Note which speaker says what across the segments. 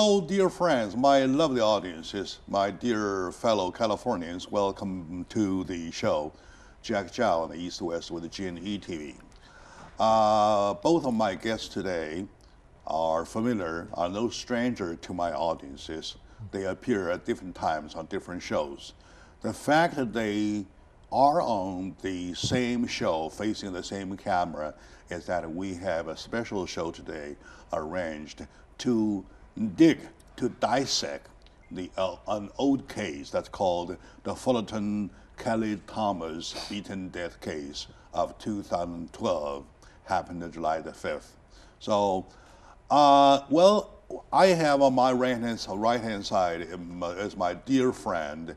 Speaker 1: Hello, dear friends, my lovely audiences, my dear fellow Californians. Welcome to the show, Jack Chow on the East West with the GNE TV. Both of my guests today are familiar, are no stranger to my audiences. They appear at different times on different shows. The fact that they are on the same show, facing the same camera, is that we have a special show today arranged to dissect an old case that's called the Fullerton Kelly Thomas beaten death case of 2012, happened on July the 5th. So, well, I have on my right hand side is my dear friend,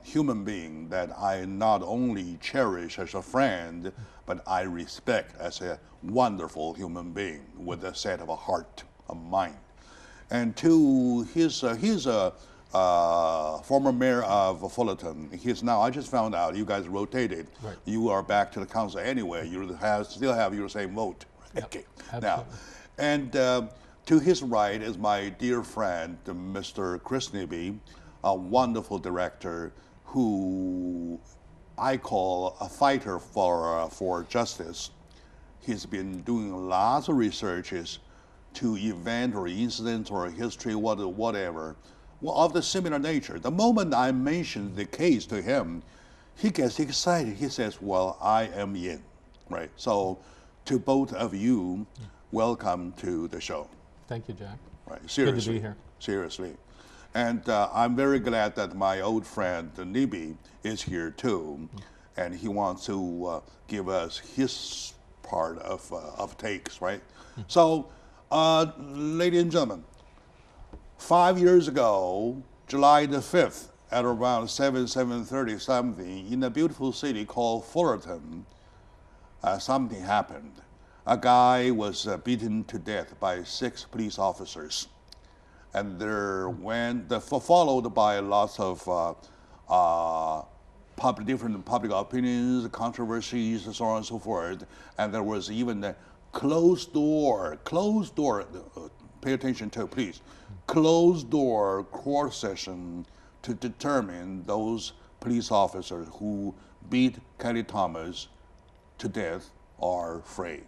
Speaker 1: human being that I not only cherish as a friend, but I respect as a wonderful human being with a set of a heart, a mind. And to he's a former mayor of Fullerton. He's now, I just found out, you guys rotated.
Speaker 2: Right.
Speaker 1: You are back to the council anyway. You still have your same vote.
Speaker 2: Yep,
Speaker 1: Okay.
Speaker 2: absolutely.
Speaker 1: Now, and to his right is my dear friend, Mr. Chris Nibby, a wonderful director who I call a fighter for justice. He's been doing lots of researches to event or incidents or history, whatever, of the similar nature. The moment I mention the case to him, he gets excited. He says, well, I am in, right? So to both of you, welcome to the show.
Speaker 2: Thank you, Jack.
Speaker 1: Right, seriously.
Speaker 2: Good to be here.
Speaker 1: Seriously. And I'm very glad that my old friend Nibby is here too, and he wants to give us his part of takes, right? So, ladies and gentlemen, 5 years ago, July the 5th, at around 7:30 something, in a beautiful city called Fullerton, something happened. A guy was beaten to death by 6 police officers, and followed by lots of different public opinions, controversies, and so on and so forth. And there was even a closed door, pay attention to, please, closed door court session to determine those police officers who beat Kelly Thomas to death are free,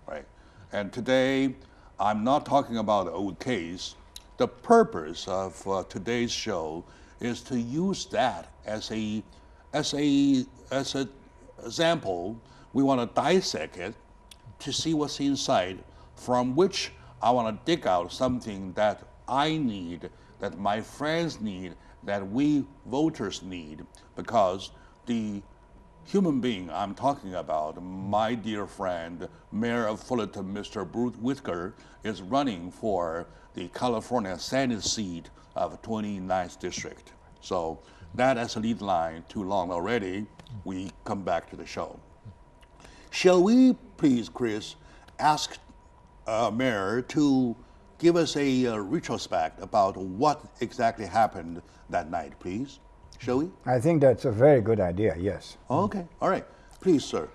Speaker 1: right? And today, I'm not talking about an old case. The purpose of today's show is to use that as an example. We want to dissect it to see what's inside, from which I want to dig out something that I need, that my friends need, that we voters need, because the human being I'm talking about, my dear friend, Mayor of Fullerton, Mr. Bruce Whitaker, is running for the California Senate seat of 29th District. So that as a lead line, too long already, we come back to the show. Shall we please, Chris, ask Mayor to give us a retrospect about what exactly happened that night, please? Shall we?
Speaker 3: I think that's a very good idea, yes.
Speaker 1: Okay, all right. Please, sir.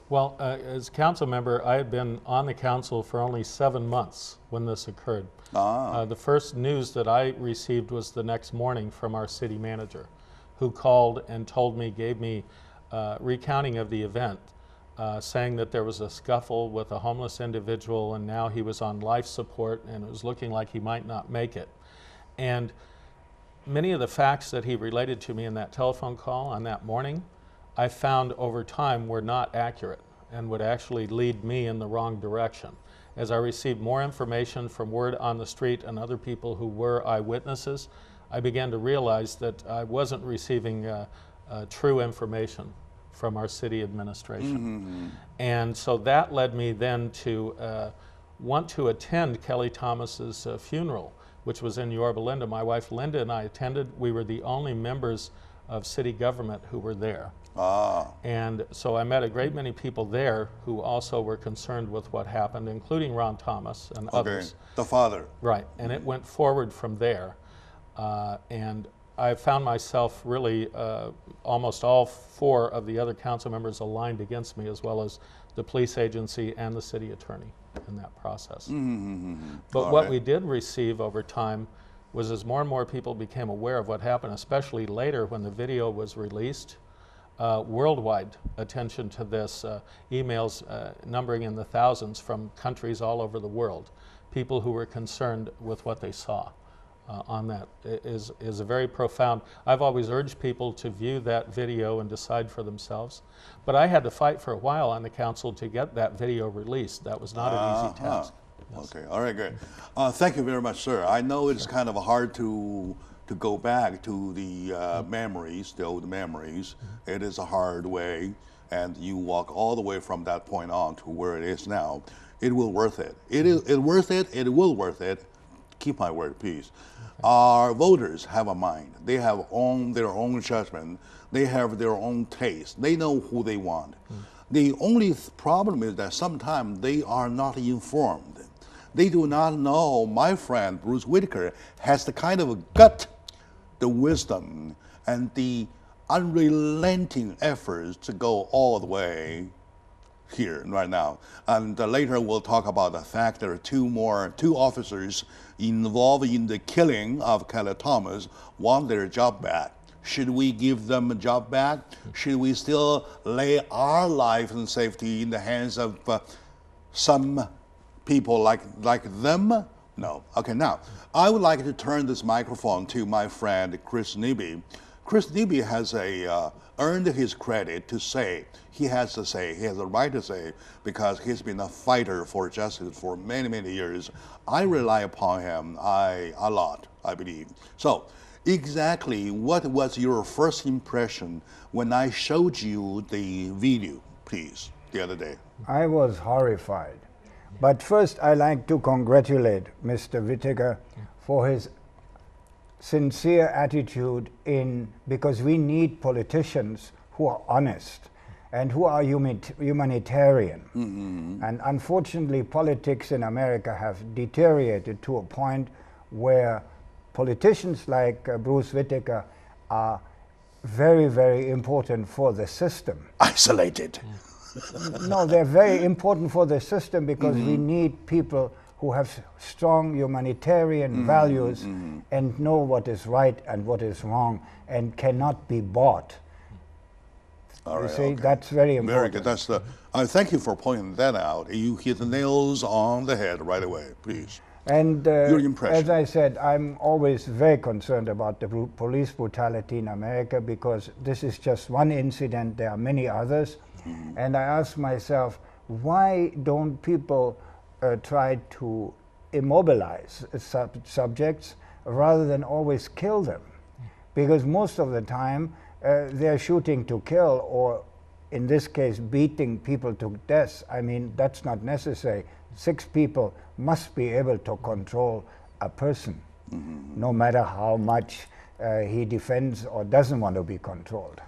Speaker 2: Well, as council member, I had been on the council for only 7 months when this occurred. The first news that I received was the next morning from our city manager, who called and told me, gave me recounting of the event, saying that there was a scuffle with a homeless individual and now he was on life support and it was looking like he might not make it. And many of the facts that he related to me in that telephone call on that morning, I found over time were not accurate and would actually lead me in the wrong direction. As I received more information from word on the street and other people who were eyewitnesses, I began to realize that I wasn't receiving true information from our city administration. Mm-hmm. And so that led me then to want to attend Kelly Thomas's funeral, which was in Yorba Linda. My wife Linda and I attended. We were the only members of city government who were there. And so I met a great many people there who also were concerned with what happened, including Ron Thomas and others.
Speaker 1: The father.
Speaker 2: Right, and it went forward from there. And I found myself really, almost all 4 of the other council members aligned against me, as well as the police agency and the city attorney. in that process.
Speaker 1: Mm-hmm.
Speaker 2: But
Speaker 1: All
Speaker 2: what
Speaker 1: right.
Speaker 2: we did receive over time was, as more and more people became aware of what happened, especially later when the video was released, worldwide attention to this, emails numbering in the thousands from countries all over the world, people who were concerned with what they saw on that is a very profound. I've always urged people to view that video and decide for themselves, but I had to fight for a while on the council to get that video released. That was not an easy task. Yes.
Speaker 1: Okay, all right, good. Thank you very much, sir. I know it's kind of hard to go back to the memories, the old memories. It is a hard way, and you walk all the way from that point on to where it is now. It will worth it. It is worth it. It will worth it. Keep my word, please. Our voters have a mind. They have their own judgment. They have their own taste. They know who they want. The only problem is that sometimes they are not informed. They do not know my friend Bruce Whitaker has the kind of gut, the wisdom, and the unrelenting efforts to go all the way here right now. And later we'll talk about the fact there are two officers involved in the killing of Kelly Thomas want their job back. Should we give them a job back? Should we still lay our life and safety in the hands of some people like them? No. Okay, now, I would like to turn this microphone to my friend Chris Nibby. Chris Nibby has earned his credit to say, he has a right to say, because he's been a fighter for justice for many, many years. I rely upon him a lot, I believe. So, exactly what was your first impression when I showed you the video, please, the other day?
Speaker 3: I was horrified. But first, I like to congratulate Mr. Whitaker for his sincere attitude because we need politicians who are honest and who are humanitarian. And unfortunately, politics in America have deteriorated to a point where politicians like Bruce Whitaker are very, very important for the system.
Speaker 1: Isolated.
Speaker 3: No, they're very important for the system because we need people who have strong humanitarian values and know what is right and what is wrong and cannot be bought.
Speaker 1: All right,
Speaker 3: you see,
Speaker 1: okay.
Speaker 3: that's very important.
Speaker 1: Very good. That's thank you for pointing that out. You hit the nails on the head right away, please.
Speaker 3: And
Speaker 1: your impression.
Speaker 3: as I said, I'm always very concerned about the police brutality in America because this is just one incident. There are many others. And I ask myself, why don't people try to immobilize subjects rather than always kill them? Because most of the time they're shooting to kill, or in this case beating people to death. I mean, that's not necessary. 6 people must be able to control a person, no matter how much he defends or doesn't want to be controlled.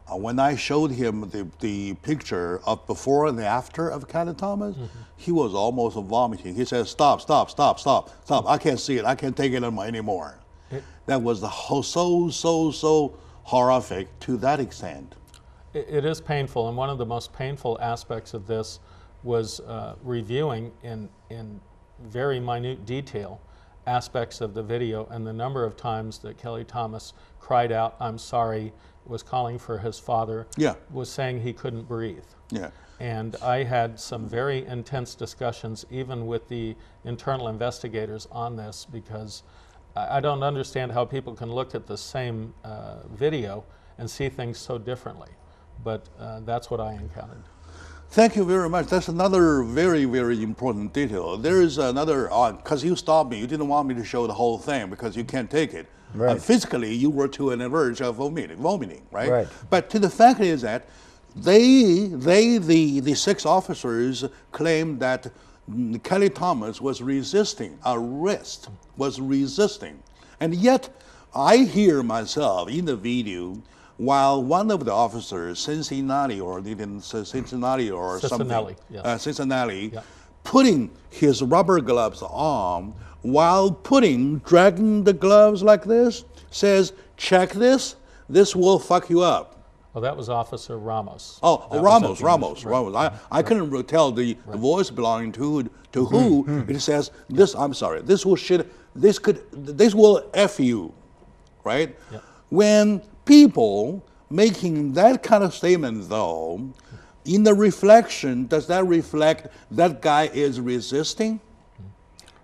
Speaker 1: When I showed him the picture of before and after of Kelly Thomas, he was almost vomiting. He said, stop, stop, stop, stop, stop. I can't see it. I can't take it anymore. That was so horrific to that extent.
Speaker 2: It is painful, and one of the most painful aspects of this was reviewing in very minute detail aspects of the video and the number of times that Kelly Thomas cried out, "I'm sorry," was calling for his father, was saying he couldn't breathe. And I had some very intense discussions even with the internal investigators on this, because I don't understand how people can look at the same video and see things so differently. But that's what I encountered.
Speaker 1: Thank you very much. That's another very, very important detail. There is another, because you stopped me, you didn't want me to show the whole thing because you can't take it.
Speaker 3: Right.
Speaker 1: Physically, you were to an verge of vomiting, right?
Speaker 3: Right.
Speaker 1: But the fact is that the 6 officers claimed that Kelly Thomas was resisting arrest, was resisting. And yet, I hear myself in the video, while one of the officers, Cincinnati or something,
Speaker 2: yes.
Speaker 1: Cincinnati, putting his rubber gloves on, while dragging the gloves like this, says, check this, this will fuck you up.
Speaker 2: Well, that was Officer Ramos.
Speaker 1: Oh,
Speaker 2: That
Speaker 1: Ramos,
Speaker 2: was at the-
Speaker 1: Ramos. I couldn't really tell the voice belonging to who. It says this. I'm sorry. This will F you, right?
Speaker 2: Yep.
Speaker 1: When people making that kind of statement, though, in the reflection, does that reflect that guy is resisting?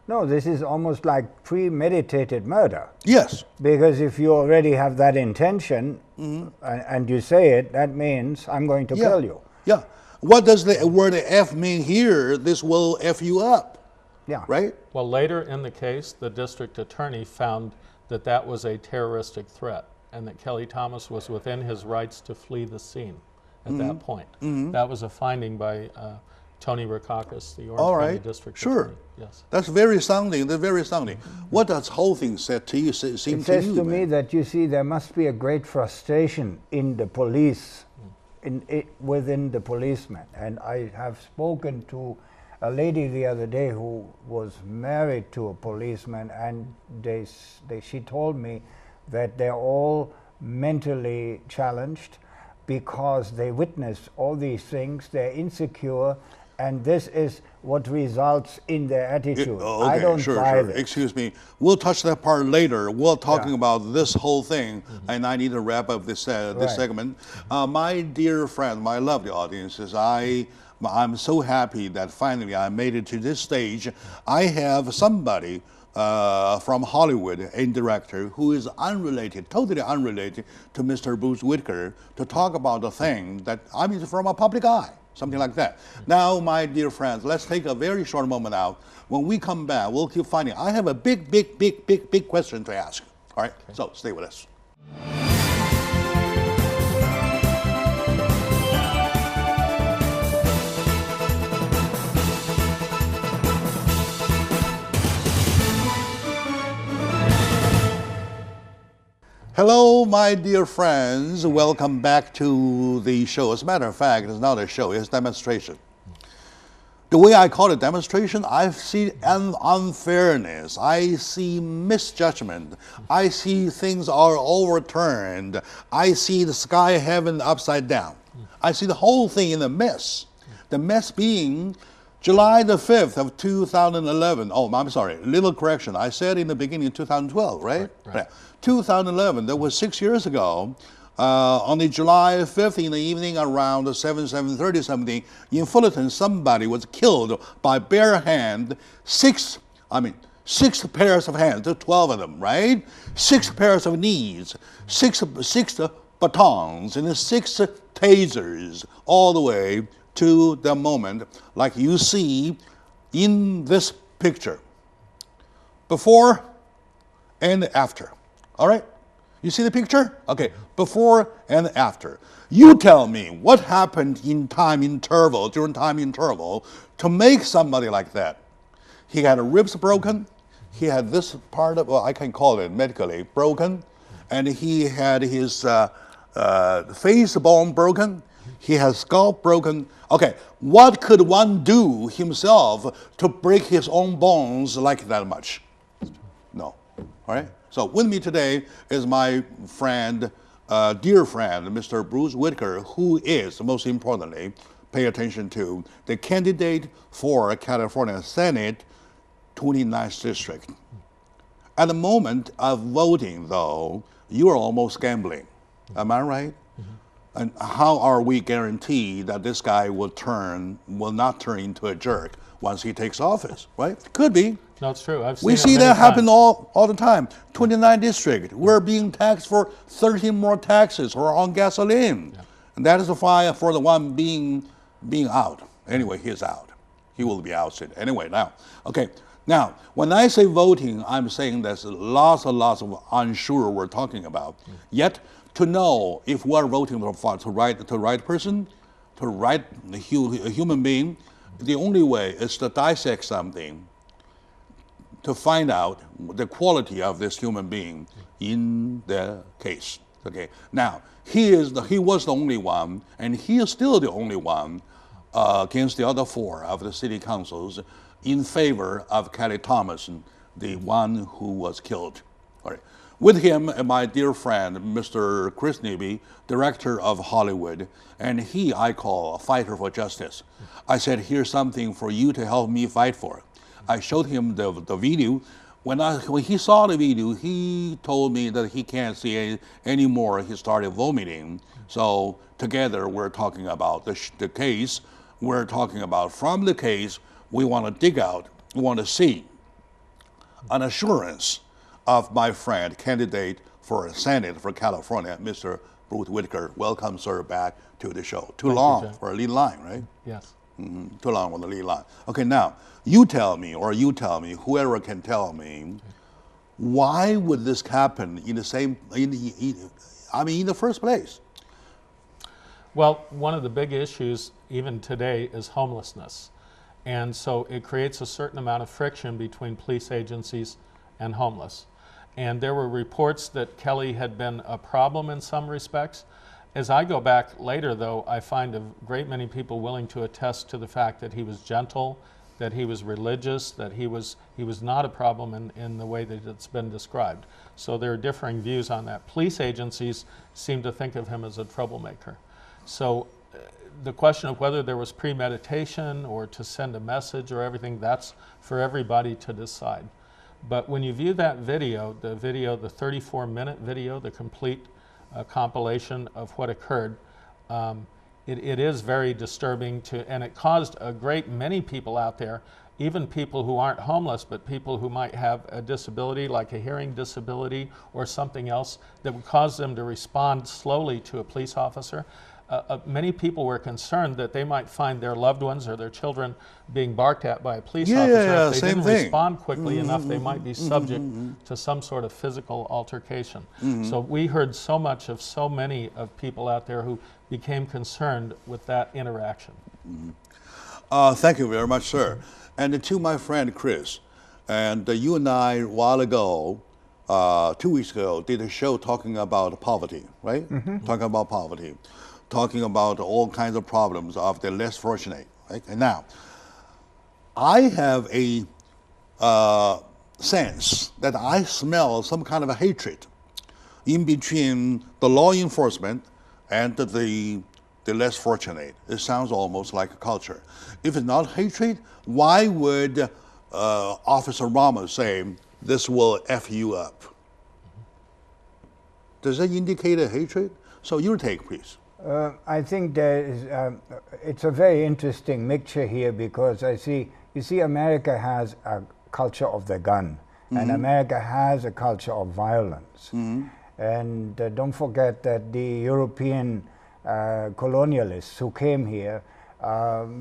Speaker 3: No, this is almost like premeditated murder.
Speaker 1: Yes.
Speaker 3: Because if you already have that intention and you say it, that means I'm going to kill you.
Speaker 1: Yeah. What does the word F mean here? This will F you up.
Speaker 3: Yeah.
Speaker 1: Right?
Speaker 2: Well, later in the case, the district attorney found that that was a terroristic threat and that Kelly Thomas was within his rights to flee the scene at that point. That was a finding by Tony Rakakis, the Orange County District Attorney. Yes.
Speaker 1: That's very sounding. That's very sounding. What does whole thing said to you? Seem
Speaker 3: It
Speaker 1: to
Speaker 3: says
Speaker 1: you,
Speaker 3: to me that, you see, there must be a great frustration in the police, within the policemen. And I have spoken to a lady the other day who was married to a policeman, and she told me that they're all mentally challenged because they witness all these things, they're insecure, and this is what results in their attitude. I don't buy this.
Speaker 1: Excuse me. We'll touch that part later. We're talking about this whole thing, and I need to wrap up this segment. My dear friend, my lovely audiences, I'm so happy that finally I made it to this stage. I have somebody from Hollywood, a director who is unrelated, totally unrelated to Mr. Bruce Whitaker, to talk about the thing that from a public eye, something like that. Now, my dear friends, let's take a very short moment out. When we come back, we'll keep finding. I have a big question to ask. All right, so stay with us. Hello, my dear friends. Welcome back to the show. As a matter of fact, it's not a show, it's a demonstration. The way I call it demonstration, I see unfairness, I see misjudgment, I see things are overturned, I see the sky heaven upside down. I see the whole thing in a mess. The mess being July the 5th of 2011. Oh, I'm sorry, little correction. I said in the beginning of 2012, right? Right. 2011, that was 6 years ago. On the July 5th in the evening around 7:30 something, in Fullerton, somebody was killed by bare hand. Six pairs of hands, 12 of them, right? 6 pairs of knees, six batons, and 6 tasers, all the way to the moment like you see in this picture. Before and after. All right? You see the picture? Okay, before and after. You tell me what happened during time interval, to make somebody like that. He had ribs broken. He had this part of, I can call it medically, broken. And he had his face bone broken. He has scalp broken. Okay, what could one do himself to break his own bones like that much? No. All right? So with me today is my friend, dear friend, Mr. Bruce Whitaker, who is, most importantly, pay attention to, the candidate for California Senate 29th District. At the moment of voting, though, you are almost gambling. Am I right? And how are we guaranteed that this guy will not turn into a jerk once he takes office, right? Could be.
Speaker 2: No, it's true.
Speaker 1: We see that happen all the time. 29th District, we're being taxed for 13 more taxes or on gasoline. Yeah. And that is the fire for the one being out. Anyway, he's out. He will be ousted. Anyway, now, okay. Now, when I say voting, I'm saying there's lots and lots of unsure we're talking about. Yet, to know if we're voting for the right person, to right a human being, the only way is to dissect something to find out the quality of this human being in the case. Okay. Now, he was the only one, and he is still the only one against the other 4 of the city councils in favor of Kelly Thomas, the one who was killed. All right. With him, my dear friend, Mr. Chris Neby, director of Hollywood, and he I call a fighter for justice. I said, here's something for you to help me fight for. I showed him the video. When he saw the video, he told me that he can't see it anymore. He started vomiting. So together we're talking about the case. We're talking about from the case, we want to dig out, we want to see an assurance of my friend, candidate for Senate for California, Mr. Bruce Whitaker. Welcome, sir, back to the show. Too long for a lead line, right?
Speaker 2: Yes.
Speaker 1: Too long for the lead line. Okay, now, you tell me, whoever can tell me, why would this happen in the same, in the first place?
Speaker 2: Well, one of the big issues, even today, is homelessness. And so it creates a certain amount of friction between police agencies and homeless. And there were reports that Kelly had been a problem in some respects. As I go back later, though, I find a great many people willing to attest to the fact that he was gentle, that he was religious, that he was not a problem in the way that it's been described. So there are differing views on that. Police agencies seem to think of him as a troublemaker. So the question of whether there was premeditation or to send a message or everything, that's for everybody to decide. But when you view that video, the 34-minute video, the complete compilation of what occurred, it is very disturbing and it caused a great many people out there, even people who aren't homeless, but people who might have a disability, like a hearing disability or something else, that would cause them to respond slowly to a police officer. Many people were concerned that they might find their loved ones or their children being barked at by a police officer. If they didn't respond quickly enough, they might be subject to some sort of physical altercation. So we heard so much of so many of people out there who became concerned with that interaction.
Speaker 1: Thank you very much, sir. And to my friend Chris, and you and I, a while ago, 2 weeks ago, did a show talking about poverty, right? Talking about poverty. Talking about all kinds of problems of the less fortunate. Right? And now, I have a sense that I smell some kind of a hatred in between the law enforcement and the less fortunate. It sounds almost like a culture. If it's not hatred, why would Officer Ramos say, this will F you up? Does that indicate a hatred? So your take, please.
Speaker 3: I think there is, it's a very interesting mixture here because you see America has a culture of the gun and America has a culture of violence. And don't forget that the European colonialists who came here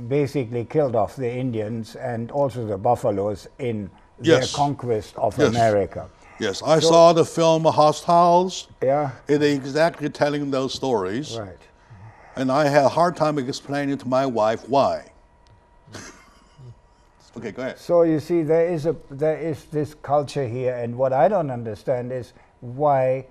Speaker 3: basically killed off the Indians and also the buffaloes in their conquest of America.
Speaker 1: Yes, I saw the film Hostiles.
Speaker 3: Yeah.
Speaker 1: It is exactly telling those stories.
Speaker 3: Right.
Speaker 1: And I had a hard time explaining to my wife why. Okay, go ahead.
Speaker 3: So you see, there is this culture here, and what I don't understand is why,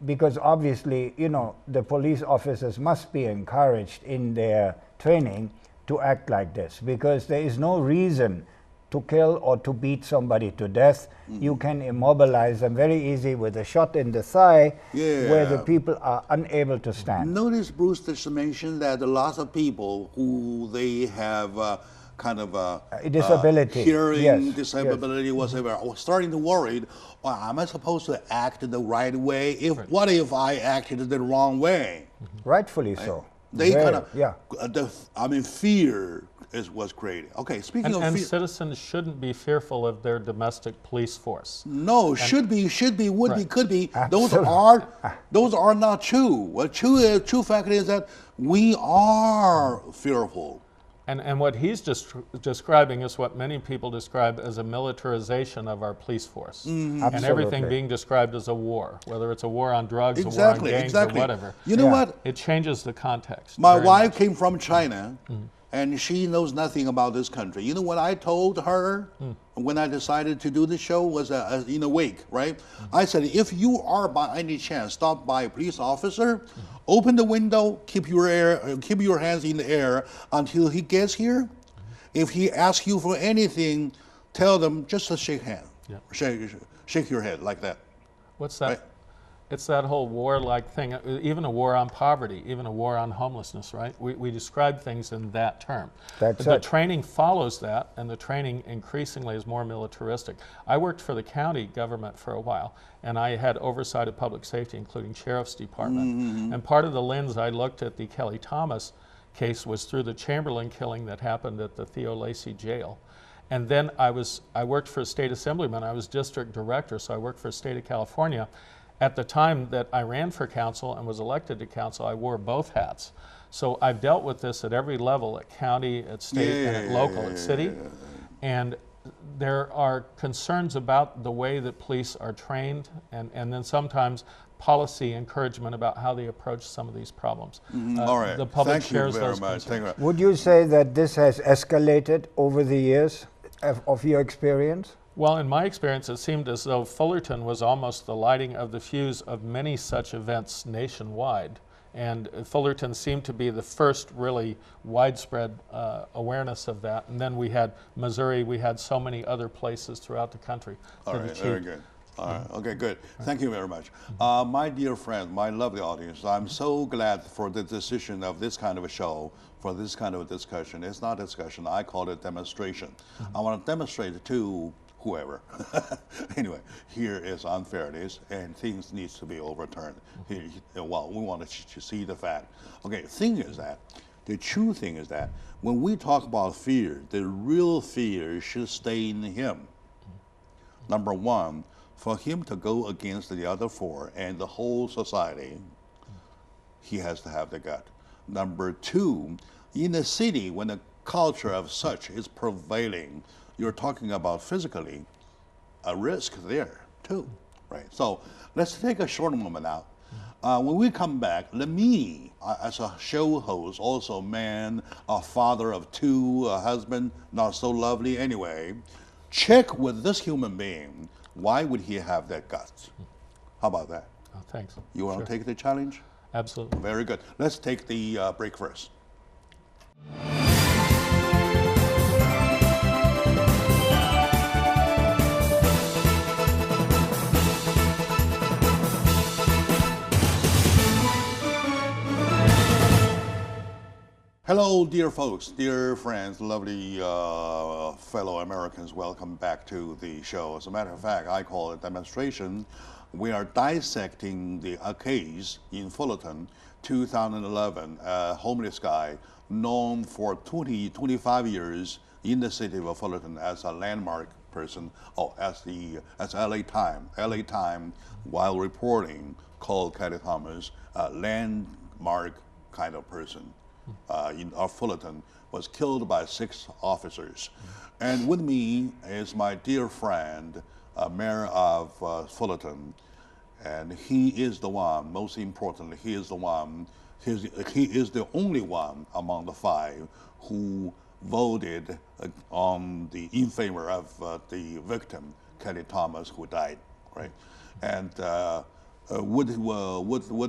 Speaker 3: because obviously, you know, the police officers must be encouraged in their training to act like this, because there is no reason to kill or to beat somebody to death. You can immobilize them very easy with a shot in the thigh where the people are unable to stand.
Speaker 1: Notice Bruce just mentioned that a lot of people who they have kind of a
Speaker 3: disability,
Speaker 1: hearing disability, whatever, are starting to worry, well, am I supposed to act the right way? What if I acted the wrong way?
Speaker 3: Rightfully so.
Speaker 1: They kind of, fear was created. Okay, speaking of fear.
Speaker 2: And citizens shouldn't be fearful of their domestic police force.
Speaker 1: No, should be, would be, could be. Those are not true. What true fact is that we are fearful.
Speaker 2: And what he's just describing is what many people describe as a militarization of our police force. And everything being described as a war, whether it's a war on drugs, a war on gangs, or whatever.
Speaker 1: You know what?
Speaker 2: It changes the context.
Speaker 1: My wife came from China, and she knows nothing about this country. You know what I told her when I decided to do the show was in a week, right? I said, if you are by any chance stopped by a police officer, open the window, keep your hands in the air until he gets here. If he asks you for anything, tell them just to shake hands. Shake your head like that.
Speaker 2: What's that?
Speaker 1: Right?
Speaker 2: It's that whole war-like thing, even a war on poverty, even a war on homelessness, right? We describe things in that term. The training follows that, and the training increasingly is more militaristic. I worked for the county government for a while, and I had oversight of public safety, including sheriff's department. And part of the lens I looked at the Kelly Thomas case was through the Chamberlain killing that happened at the Theo Lacey jail. And then I worked for a state assemblyman. I was district director, so I worked for the state of California. At the time that I ran for council and was elected to council, I wore both hats. So I've dealt with this at every level, at county, at state, and at local, at city. And there are concerns about the way that police are trained, and then sometimes policy encouragement about how they approach some of these problems.
Speaker 1: All right.
Speaker 2: The public
Speaker 1: Thank you
Speaker 2: shares
Speaker 1: very
Speaker 2: those
Speaker 1: much.
Speaker 2: concerns.
Speaker 3: Would you say that this has escalated over the years of your experience?
Speaker 2: Well, in my experience, it seemed as though Fullerton was almost the lighting of the fuse of many such events nationwide. And Fullerton seemed to be the first really widespread awareness of that. And then we had Missouri, we had so many other places throughout the country.
Speaker 1: All right, very good. All right, okay, good. Thank you very much. My dear friend, my lovely audience, I'm so glad for the decision of this kind of a show, for this kind of a discussion. It's not a discussion, I call it demonstration. I want to demonstrate to whoever. Anyway, here is unfairness and things needs to be overturned. Well, we want to see the fact. Okay, the true thing is that when we talk about fear, the real fear should stay in him. Number one, for him to go against the other four and the whole society, he has to have the gut. Number two, in a city when a culture of such is prevailing, you're talking about physically a risk there too, right? So let's take a short moment now. When we come back, let me, as a show host, also man, a father of two, a husband, not so lovely anyway, check with this human being, why would he have that guts? How about that?
Speaker 2: Oh, thanks.
Speaker 1: You want to take the challenge?
Speaker 2: Absolutely.
Speaker 1: Very good. Let's take the break first. Hello, dear folks, dear friends, lovely fellow Americans. Welcome back to the show. As a matter of fact, I call it demonstration. We are dissecting a case in Fullerton, 2011. A homeless guy known for 25 years in the city of Fullerton as a landmark person. As LA Time, while reporting, called Kelly Thomas a landmark kind of person. In Fullerton, was killed by 6 officers. And with me is my dear friend, Mayor of Fullerton, and he is the one, most importantly, he is the only one among the 5 who voted in favor of the victim, Kelly Thomas, who died, right? And with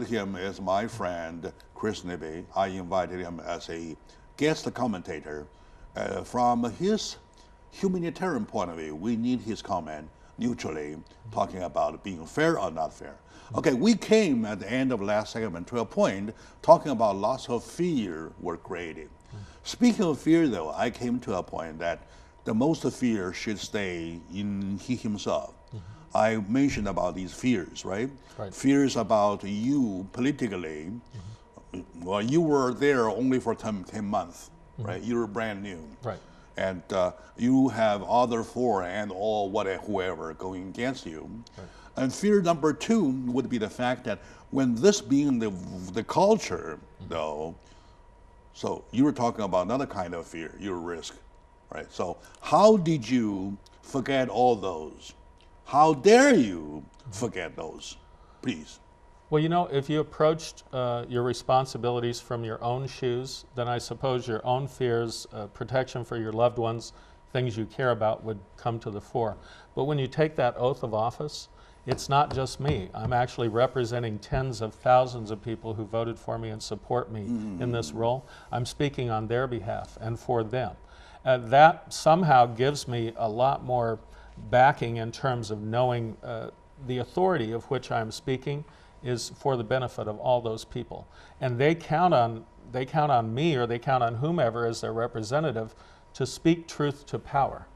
Speaker 1: him is my friend Chris Nibby. I invited him as a guest commentator. From his humanitarian point of view, we need his comment neutrally, talking about being fair or not fair. Okay, we came at the end of last segment to a point talking about lots of fear were created. Speaking of fear, though, I came to a point that the most fear should stay in he himself. I mentioned about these fears, right? Fears about you politically. Well, you were there only for 10 months, right? You were brand new.
Speaker 2: Right.
Speaker 1: And you have other 4 and all whoever going against you. Right. And fear number 2 would be the fact that when this being the culture, though, so you were talking about another kind of fear, your risk, right? So how did you forget all those? How dare you forget those, please?
Speaker 2: Well, you know, if you approached your responsibilities from your own shoes, then I suppose your own fears, protection for your loved ones, things you care about would come to the fore. But when you take that oath of office, it's not just me. I'm actually representing tens of thousands of people who voted for me and support me in this role. I'm speaking on their behalf and for them. That somehow gives me a lot more backing in terms of knowing the authority of which I'm speaking is for the benefit of all those people. And they count on me, or they count on whomever as their representative, to speak truth to power.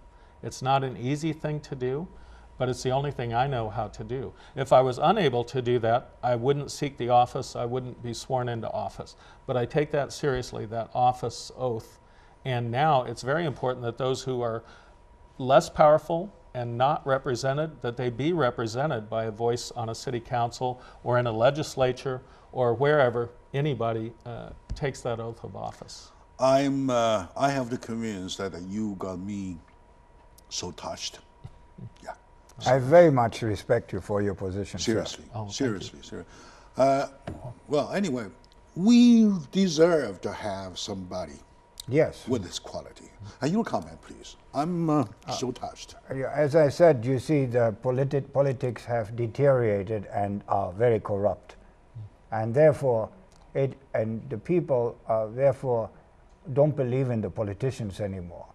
Speaker 2: It's not an easy thing to do, but it's the only thing I know how to do. If I was unable to do that, I wouldn't seek the office, I wouldn't be sworn into office. But I take that seriously, that office oath. And now it's very important that those who are less powerful and not represented, that they be represented by a voice on a city council or in a legislature or wherever anybody takes that oath of office.
Speaker 1: I have to convince that you got me so touched. Yeah.
Speaker 3: I very much respect you for your position.
Speaker 1: Seriously,
Speaker 2: Oh,
Speaker 1: seriously. Well, anyway, we deserve to have somebody
Speaker 3: Yes.
Speaker 1: with this quality. Your comment, please. I'm so touched.
Speaker 3: As I said, you see, the politics have deteriorated and are very corrupt, and therefore, the people therefore don't believe in the politicians anymore.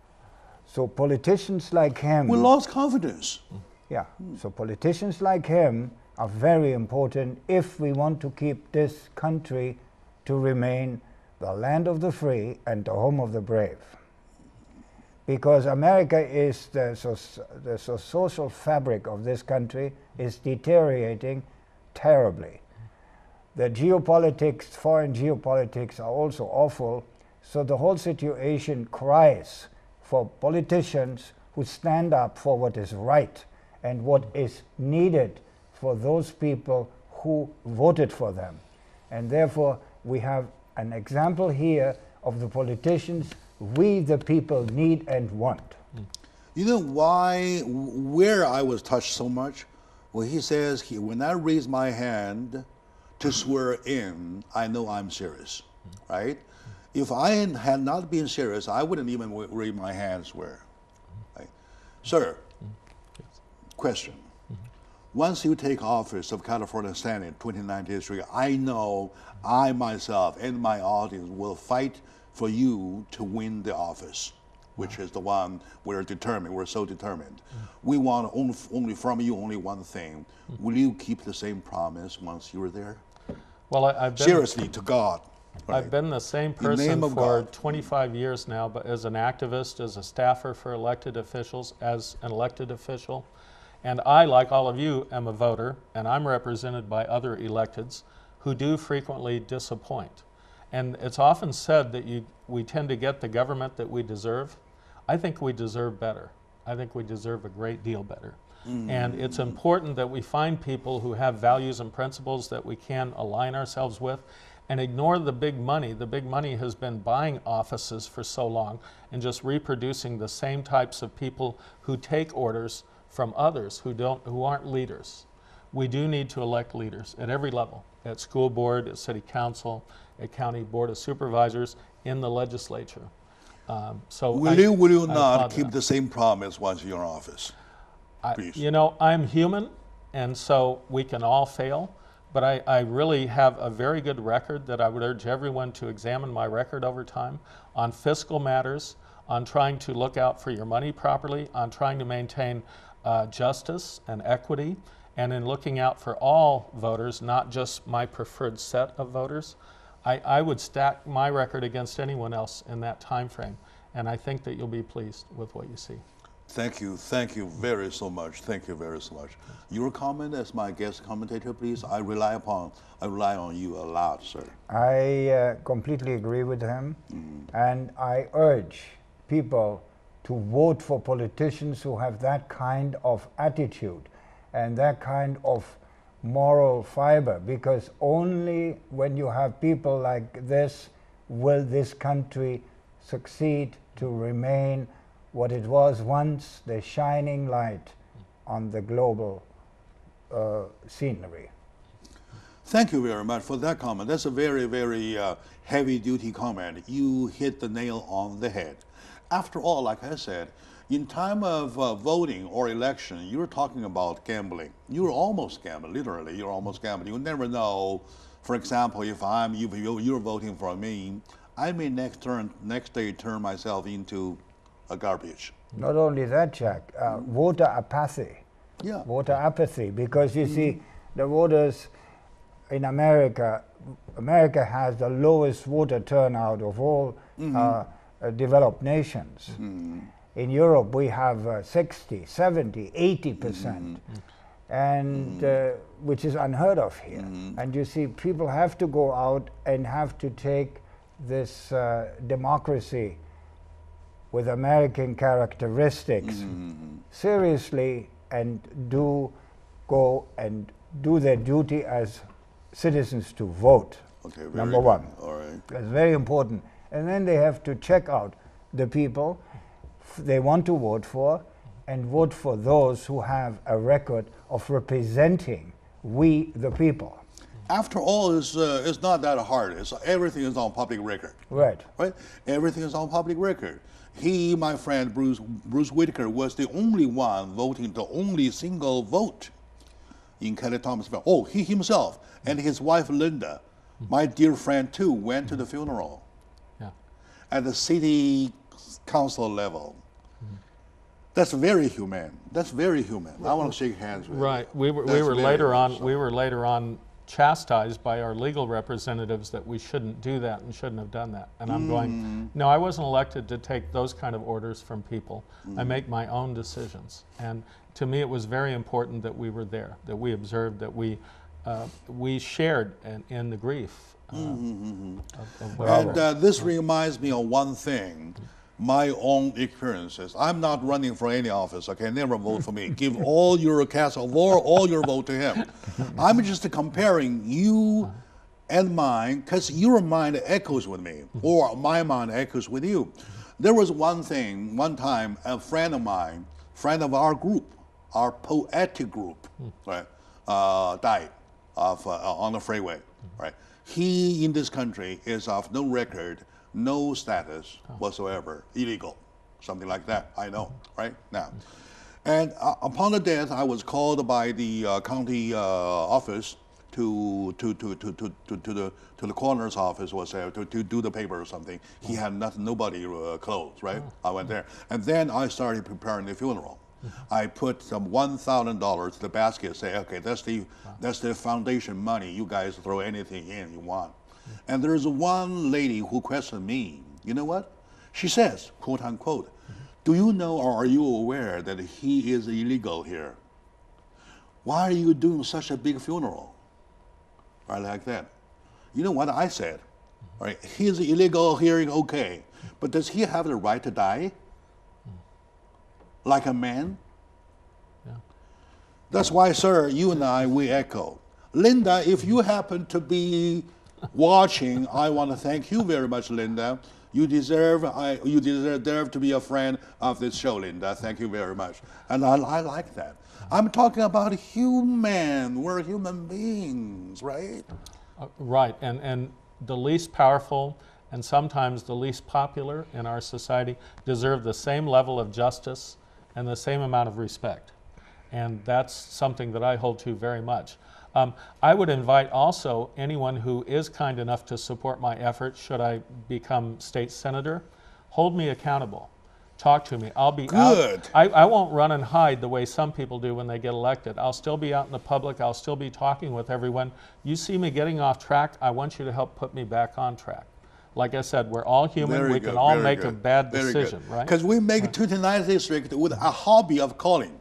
Speaker 3: So politicians like him.
Speaker 1: We lost confidence.
Speaker 3: Yeah. So politicians like him are very important if we want to keep this country to remain the land of the free and the home of the brave. Because America is the social fabric of this country is deteriorating terribly. The geopolitics, foreign geopolitics, are also awful. So the whole situation cries for politicians who stand up for what is right and what is needed for those people who voted for them. And therefore, we have an example here of the politicians we, the people, need and want.
Speaker 1: You know where I was touched so much? Well, he says, when I raise my hand to swear in, I know I'm serious, right? If I had not been serious, I wouldn't even raise my hand and swear. Right? Sir, question. Once you take office of California Senate 2093, I know I myself and my audience will fight for you to win the office, which is the one we're so determined. We want only from you only one thing. Will you keep the same promise once you're there?
Speaker 2: Well, I've been,
Speaker 1: seriously, to God. Right?
Speaker 2: I've been the same person for 25 years now, but as an activist, as a staffer for elected officials, as an elected official. And I, like all of you, am a voter, and I'm represented by other electeds who do frequently disappoint. And it's often said that we tend to get the government that we deserve. I think we deserve better. I think we deserve a great deal better. And it's important that we find people who have values and principles that we can align ourselves with and ignore the big money. The big money has been buying offices for so long and just reproducing the same types of people who take orders from others who aren't leaders. We do need to elect leaders at every level, at school board, at city council, at county board of supervisors, in the legislature. So
Speaker 1: will you not keep the same promise once you're in office? Please.
Speaker 2: You know, I'm human, and so we can all fail, but I really have a very good record that I would urge everyone to examine my record over time on fiscal matters, on trying to look out for your money properly, on trying to maintain justice and equity, and in looking out for all voters, not just my preferred set of voters. I would stack my record against anyone else in that time frame, and I think that you'll be pleased with what you see.
Speaker 1: Thank you very much. Thank you very much. Your comment as my guest commentator, please. I rely on you a lot, sir.
Speaker 3: I completely agree with him, and I urge people to vote for politicians who have that kind of attitude and that kind of moral fiber, because only when you have people like this will this country succeed to remain what it was once, the shining light on the global scenery.
Speaker 1: Thank you very much for that comment. That's a very, very heavy-duty comment. You hit the nail on the head. After all, like I said, in time of voting or election, you're talking about gambling. You're almost gambling, literally. You're almost gambling. You never know. For example, if you're voting for me, I may next day turn myself into a garbage.
Speaker 3: Not only that, Jack, voter apathy
Speaker 1: Yeah.
Speaker 3: voter apathy, because you see, the voters in America has the lowest voter turnout of all developed nations. In Europe, we have 60, 70, 80%, and which is unheard of here. And you see, people have to go out and have to take this democracy with American characteristics seriously, and go and do their duty as citizens to vote.
Speaker 1: Okay,
Speaker 3: Number one.
Speaker 1: All right.
Speaker 3: That's very important. And then they have to check out the people they want to vote for, and vote for those who have a record of representing we the people.
Speaker 1: After all, it's not that hard. Everything is on public record.
Speaker 3: Right.
Speaker 1: Right? Everything is on public record. He, my friend Bruce Whitaker, was the only one voting the only single vote in Kelly Thomas' funeral. Oh, he himself and his wife Linda, my dear friend too, went to the funeral.
Speaker 2: Yeah.
Speaker 1: At the city council level. That's very humane. That's very humane. I want to shake hands with you.
Speaker 2: Right. We were later on chastised by our legal representatives that we shouldn't do that and shouldn't have done that. And I'm going, no, I wasn't elected to take those kind of orders from people. I make my own decisions. And to me, it was very important that we were there, that we observed, that we shared in the grief.
Speaker 1: This reminds me of one thing. My own experiences. I'm not running for any office. Okay, never vote for me. Give all your cast of all your vote to him. I'm just comparing you and mine, because your mind echoes with me, or my mind echoes with you. There was one time, a friend of mine, friend of our group, our poetic group, right, died on the freeway. Right, he in this country is of no record, no status whatsoever, illegal, something like that. I know, right now. And upon the death, I was called by the county office to the coroner's office, was there to do the paper or something. He had nobody clothes, right? I went there, and then I started preparing the funeral. I put some $1,000 to the basket. Say, okay, that's the foundation money. You guys throw anything in you want. And there's one lady who questioned me. You know what? She says, quote unquote, do you know or are you aware that he is illegal here? Why are you doing such a big funeral? Right, like that. You know what I said? All right, he's illegal here, okay. But does he have the right to die? Like a man?
Speaker 2: Yeah.
Speaker 1: That's why, sir, you and I, we echo. Linda, if you happen to be watching, I want to thank you very much, Linda. You deserve to be a friend of this show, Linda. Thank you very much. And I like that. I'm talking about human. We're human beings, right?
Speaker 2: Right, and the least powerful and sometimes the least popular in our society deserve the same level of justice and the same amount of respect. And that's something that I hold to very much. I would invite also anyone who is kind enough to support my efforts, should I become state senator, hold me accountable. Talk to me. I'll be
Speaker 1: good.
Speaker 2: I won't run and hide the way some people do when they get elected. I'll still be out in the public. I'll still be talking with everyone. You see me getting off track, I want you to help put me back on track. Like I said, we're all human.
Speaker 1: Very
Speaker 2: we
Speaker 1: good,
Speaker 2: can all
Speaker 1: very
Speaker 2: make
Speaker 1: good,
Speaker 2: a bad
Speaker 1: very
Speaker 2: decision,
Speaker 1: good.
Speaker 2: right?
Speaker 1: Because we make 29th district with a hobby of calling.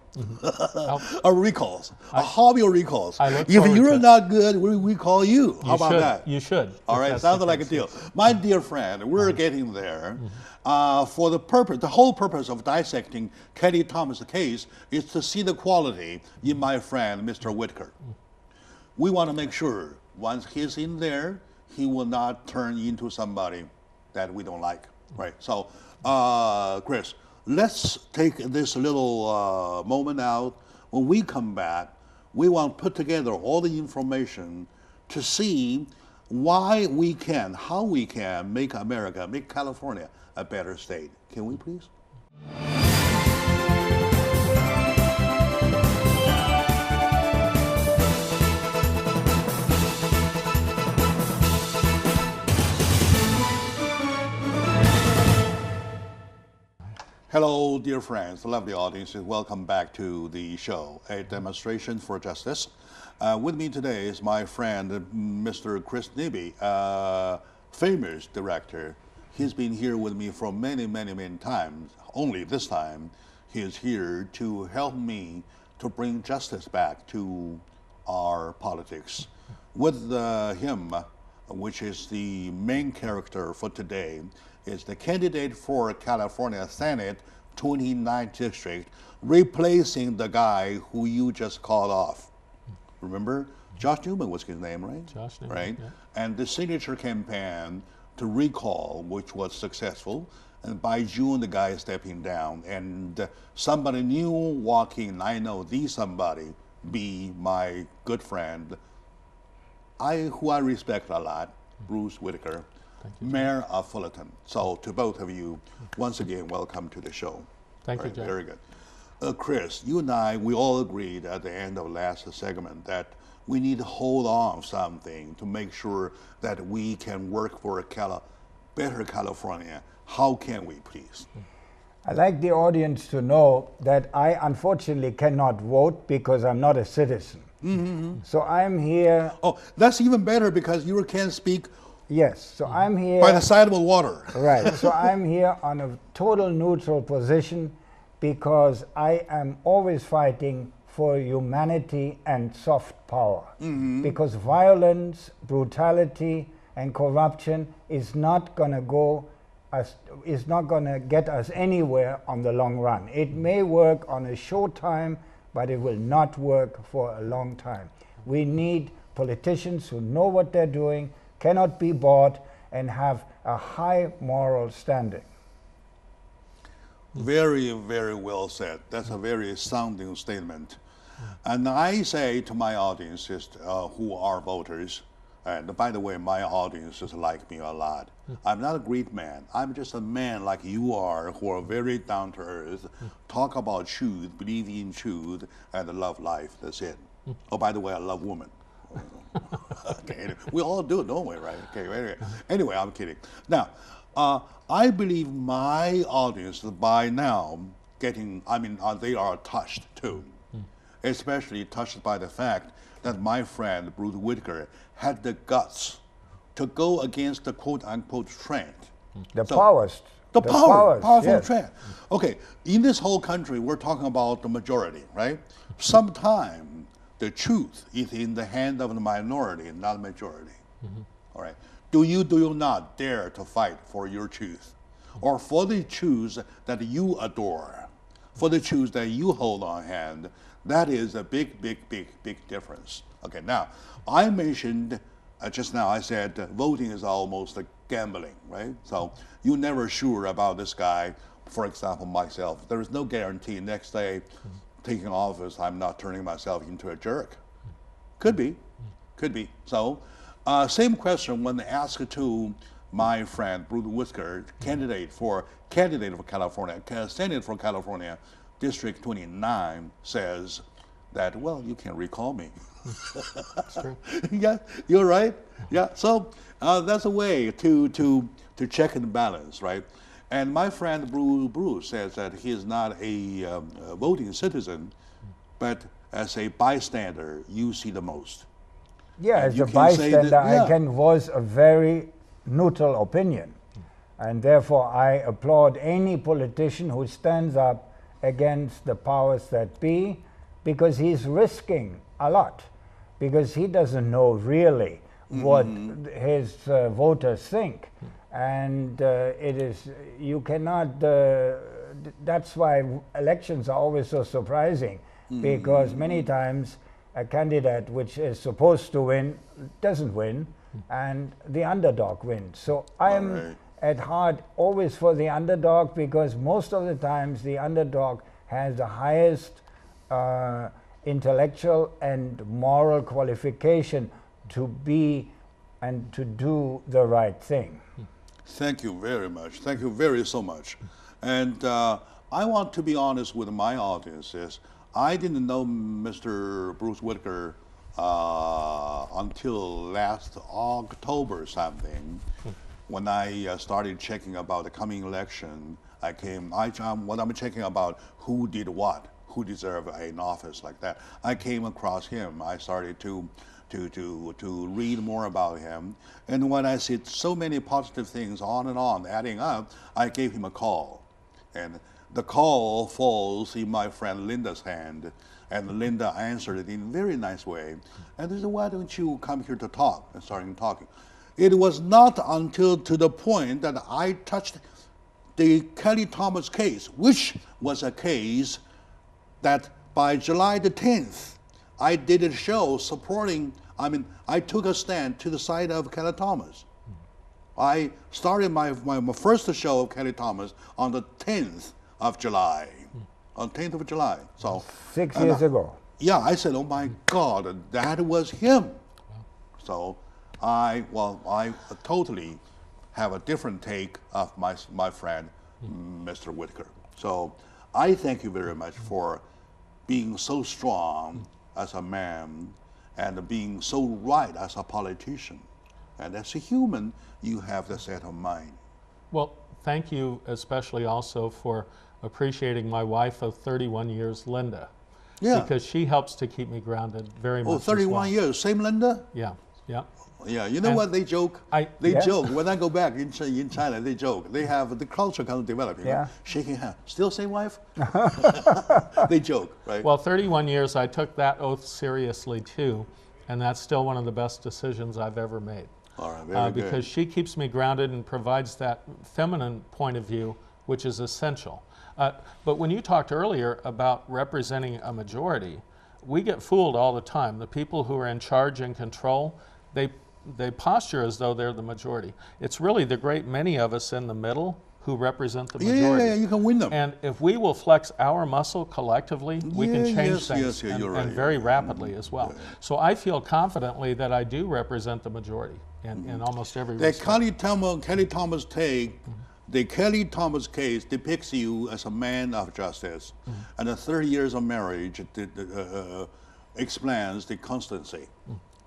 Speaker 1: Or recalls. A hobby of recalls. If you're not good, we call you. How about that?
Speaker 2: You should.
Speaker 1: All right, sounds like a deal. My dear friend, we're getting there. For the whole purpose of dissecting Kelly Thomas' case is to see the quality in my friend, Mr. Whitaker. We want to make sure once he's in there, he will not turn into somebody that we don't like, right? So, Chris, let's take this little moment out. When we come back, we want to put together all the information to see why we can, how we can make America, make California a better state. Can we please? Hello, dear friends, lovely audience, and welcome back to the show, A Demonstration for Justice. With me today is my friend, Mr. Chris Nibby, famous director. He's been here with me for many, many, many times. Only this time, he is here to help me to bring justice back to our politics. With him, which is the main character for today, is the candidate for California Senate 29th District, replacing the guy who you just called off. Remember? Josh Newman was his name, right?
Speaker 2: Josh Newman,
Speaker 1: right?
Speaker 2: yeah.
Speaker 1: And the signature campaign to recall, which was successful, and by June the guy is stepping down, and somebody new walking. I know the somebody be my good friend, who I respect a lot, Bruce Whitaker, Mayor of Fullerton. So to both of you, once again, welcome to the show.
Speaker 2: Thank you, Jack.
Speaker 1: Very good. Chris, you and I, we all agreed at the end of last segment that we need to hold on something to make sure that we can work for a better California. How can we, please?
Speaker 3: I'd like the audience to know that I unfortunately cannot vote because I'm not a citizen. So I'm here.
Speaker 1: Oh, that's even better because you can speak.
Speaker 3: Yes, so I'm here.
Speaker 1: By the side of the water.
Speaker 3: Right, so I'm here on a total neutral position because I am always fighting for humanity and soft power. Because violence, brutality, and corruption is not going to get us anywhere on the long run. It may work on a short time, but it will not work for a long time. We need politicians who know what they're doing, cannot be bought, and have a high moral standing.
Speaker 1: Very, very well said. That's a very sounding statement. And I say to my audiences who are voters, and by the way, my audiences like me a lot. I'm not a great man. I'm just a man like you are, who are very down to earth, talk about truth, believe in truth, and love life. That's it. Oh, by the way, I love women. Okay, we all do, don't we, right? Okay, anyway, I'm kidding. Now, I believe my audience by now they are touched too, especially touched by the fact that my friend Bruce Whitaker had the guts to go against the quote-unquote trend.
Speaker 3: The powers.
Speaker 1: Powerful
Speaker 3: yes.
Speaker 1: trend. Okay, in this whole country, we're talking about the majority, right? Sometimes the truth is in the hand of the minority, not majority. All right. Do you not dare to fight for your truth, or for the truths that you adore, for the truths that you hold on hand? That is a big, big, big, big difference. Okay. Now, I mentioned just now. I said voting is almost like gambling, right? So you're never sure about this guy. For example, myself, there is no guarantee next day taking office I'm not turning myself into a jerk. Could be. So same question when asked to my friend Bruce Whitaker, candidate for California, Senate for California, District 29, says that, well, you can recall me.
Speaker 2: That's true.
Speaker 1: Yeah, you're right. Yeah, so that's a way to check and balance, right? And my friend Bruce says that he is not a voting citizen, but as a bystander, you see the most.
Speaker 3: Yeah,
Speaker 1: And
Speaker 3: as
Speaker 1: you
Speaker 3: a
Speaker 1: can say
Speaker 3: bystander,
Speaker 1: that- yeah.
Speaker 3: I can voice a very neutral opinion. And therefore, I applaud any politician who stands up against the powers that be, because he's risking a lot, because he doesn't know really what his voters think. And you cannot, that's why elections are always so surprising, because many times a candidate which is supposed to win doesn't win, and the underdog wins. So I'm at heart always for the underdog, because most of the times the underdog has the highest intellectual and moral qualification to be and to do the right thing.
Speaker 1: Thank you very much. Thank you so much. And I want to be honest with my audiences. I didn't know Mr. Bruce Whitaker until last October something. when I started checking about the coming election, when I'm checking about who did what, who deserved an office like that, I came across him. I started to read more about him. And when I see so many positive things on and on adding up, I gave him a call. And the call falls in my friend Linda's hand. And Linda answered it in a very nice way. And they said, why don't you come here to talk? And started talking. It was not until to the point that I touched the Kelly Thomas case, which was a case that by July the 10th, I did a show supporting, I took a stand to the side of Kelly Thomas. I started my first show of Kelly Thomas on the 10th of July, on 10th of July. So
Speaker 3: 6 years ago.
Speaker 1: Yeah, I said, oh my God, that was him. So I totally have a different take of my friend, Mr. Whitaker. So I thank you very much for being so strong as a man and being so right as a politician. And as a human, you have the set of mind.
Speaker 2: Well, thank you especially also for appreciating my wife of 31 years, Linda.
Speaker 1: Yeah.
Speaker 2: Because she helps to keep me grounded very much.
Speaker 1: Oh, 31 years, same Linda?
Speaker 2: Yeah, yeah.
Speaker 1: Yeah, you know what they joke? They joke. When I go back in China, they joke. They have the culture kind of developing. Yeah. Shaking hands. Still same wife? They joke, right?
Speaker 2: Well, 31 years, I took that oath seriously too, and that's still one of the best decisions I've ever made.
Speaker 1: All right, very good.
Speaker 2: Because she keeps me grounded and provides that feminine point of view, which is essential. But when you talked earlier about representing a majority, we get fooled all the time. The people who are in charge and control, they posture as though they're the majority. It's really the great many of us in the middle who represent the majority.
Speaker 1: Yeah, you can win them.
Speaker 2: And if we will flex our muscle collectively, we can change things, and very rapidly as well. Yeah. So I feel confidently that I do represent the majority in almost every respect.
Speaker 1: The Kelly Thomas case depicts you as a man of justice, and the 30 years of marriage explains the constancy.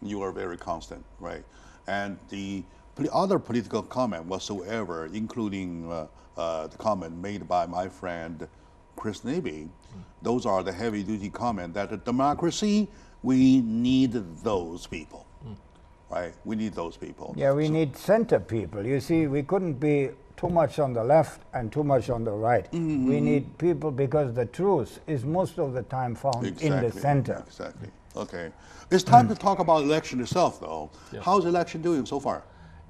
Speaker 1: You are very constant, right? And the other political comment whatsoever, including the comment made by my friend Chris Navy, those are the heavy-duty comment that the democracy, we need those people, right? We need those people.
Speaker 3: Yeah, we need center people. You see, we couldn't be too much on the left and too much on the right. We need people because the truth is most of the time found in the center.
Speaker 1: Exactly. Okay. It's time to talk about election itself, though. Yes. How's the election doing so far?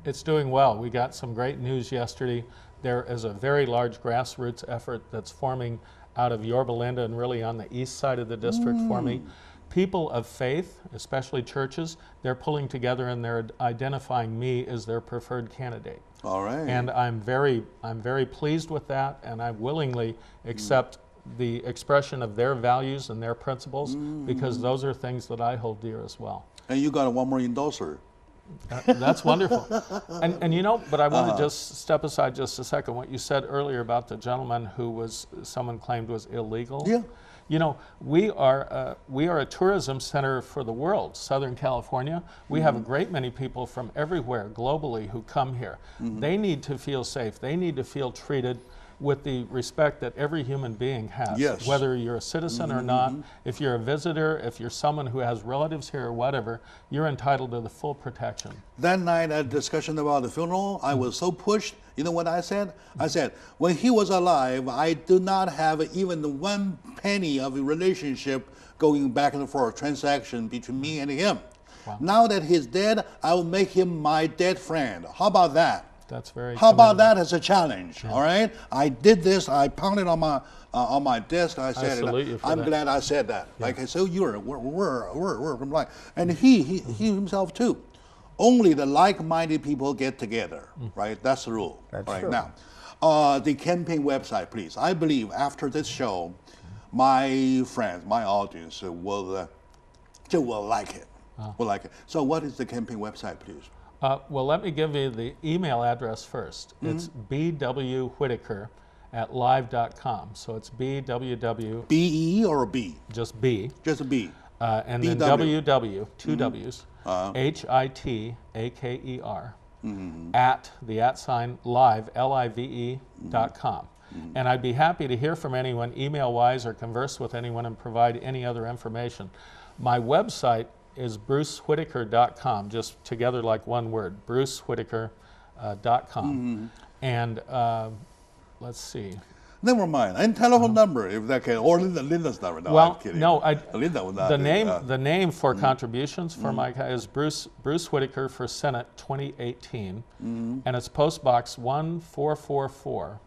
Speaker 2: It's doing well. We got some great news yesterday. There is a very large grassroots effort that's forming out of Yorba Linda and really on the east side of the district forming. People of faith, especially churches, they're pulling together and they're identifying me as their preferred candidate.
Speaker 1: All right.
Speaker 2: And I'm very pleased with that, and I willingly accept the expression of their values and their principles because those are things that I hold dear as well.
Speaker 1: And you got one more endorser.
Speaker 2: That's wonderful. And you know, but I want to just step aside just a second. What you said earlier about the gentleman who someone claimed was illegal.
Speaker 1: Yeah.
Speaker 2: You know, we are a tourism center for the world, Southern California. We have a great many people from everywhere globally who come here. They need to feel safe. They need to feel treated with the respect that every human being has,
Speaker 1: yes.
Speaker 2: Whether you're a citizen or not, if you're a visitor, if you're someone who has relatives here or whatever, you're entitled to the full protection.
Speaker 1: That night at discussion about the funeral, I was so pushed. You know what I said? I said, when he was alive, I do not have even 1 penny of a relationship going back and forth, transaction between me and him. Wow. Now that he's dead, I will make him my dead friend. How about that?
Speaker 2: That's very.
Speaker 1: How about that as a challenge? Yeah. All right, I did this. I pounded on my desk. I said, I'm glad I said that. Yeah. Like I said, we're like, and he himself too. Only the like-minded people get together, right? That's the rule.
Speaker 3: That's
Speaker 1: right
Speaker 3: true.
Speaker 1: Now, the campaign website, please. I believe after this show, my friends, my audience will like it. Will like it. So, what is the campaign website, please?
Speaker 2: Well, let me give you the email address first. It's bwwhitaker@live.com. So it's BWW.
Speaker 1: B-E or B?
Speaker 2: Just B.
Speaker 1: Just a B.
Speaker 2: And then WW, two W's, HITAKER at the @ live, live.com. And I'd be happy to hear from anyone email-wise or converse with anyone and provide any other information. My website is brucewhitaker.com, just together like one word, brucewhitaker.com. And let's see.
Speaker 1: Never mind. And telephone number, if that can, or Linda's number. No,
Speaker 2: Well,
Speaker 1: I'm kidding.
Speaker 2: no,
Speaker 1: Linda would not.
Speaker 2: the name for contributions for my is Bruce Whitaker for Senate 2018, and it's Post Box 1444,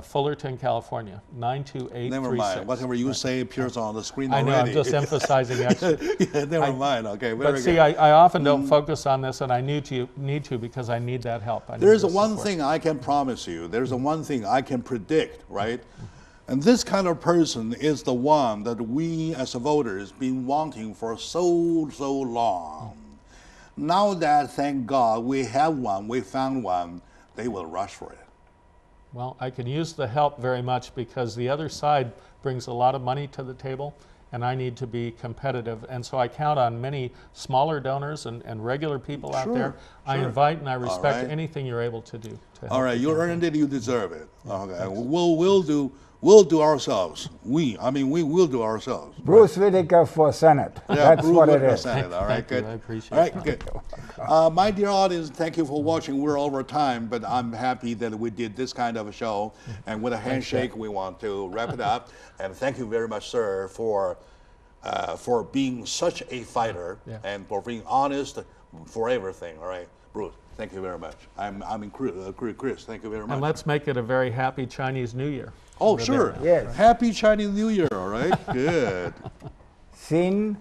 Speaker 2: Fullerton, California 92836.
Speaker 1: Never mind. Whatever you say appears on the screen
Speaker 2: I know.
Speaker 1: already.
Speaker 2: I'm just emphasizing extra.
Speaker 1: Yeah, never mind. Okay, very
Speaker 2: But
Speaker 1: good.
Speaker 2: see, I often don't focus on this, and I need to because I need that help.
Speaker 1: There's one thing I can promise you. There's one thing I can predict, right? And this kind of person is the one that we as voters been wanting for so long. Now that, thank God, we have one, we found one, they will rush for it.
Speaker 2: Well, I can use the help very much because the other side brings a lot of money to the table, and I need to be competitive. And so I count on many smaller donors and regular people out there. I invite and I respect anything you're able to do.
Speaker 1: All right, you earned it, you deserve it. Okay, we'll do ourselves. We will do ourselves.
Speaker 3: Bruce Whitaker for Senate.
Speaker 1: Yeah,
Speaker 3: That's
Speaker 1: Bruce
Speaker 3: what it
Speaker 1: Whitaker
Speaker 3: is.
Speaker 1: Senate. All right, good.
Speaker 2: I appreciate
Speaker 1: All right,
Speaker 2: that.
Speaker 1: good. My dear audience, thank you for watching. We're over time, but I'm happy that we did this kind of a show. And with a handshake, we want to wrap it up. And thank you very much, sir, for being such a fighter and for being honest for everything. All right, Bruce. Thank you very much. I'm in Chris. Thank you very much.
Speaker 2: And let's make it a very happy Chinese New Year.
Speaker 1: Oh, sure.
Speaker 3: Yes.
Speaker 1: Happy Chinese New Year, all right? Good.
Speaker 3: Xin